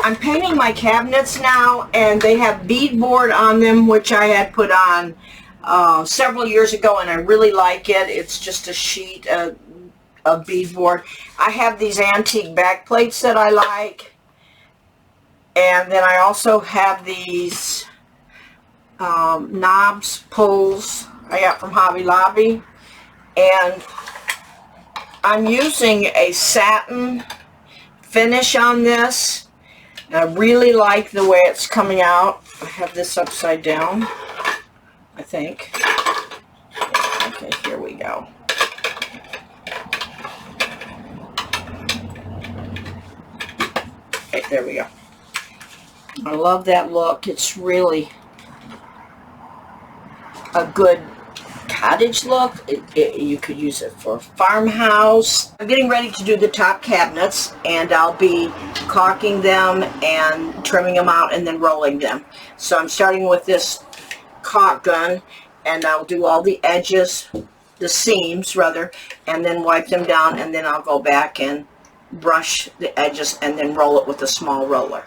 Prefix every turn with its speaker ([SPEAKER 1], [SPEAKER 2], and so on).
[SPEAKER 1] I'm painting my cabinets now, and they have beadboard on them, which I had put on several years ago, and I really like it. It's just a sheet of beadboard. I have these antique backplates that I like, and then I also have these knobs, pulls I got from Hobby Lobby, and I'm using a satin finish on this. And I really like the way it's coming out. I have this upside down, I think. Okay, here we go. Okay, there we go. I love that look. It's really a good cottage look. You could use it for a farmhouse. I'm getting ready to do the top cabinets, and I'll be caulking them and trimming them out and then rolling them. So I'm starting with this caulk gun, and I'll do all the edges, the seams rather, and then wipe them down, and then I'll go back and brush the edges and then roll it with a small roller.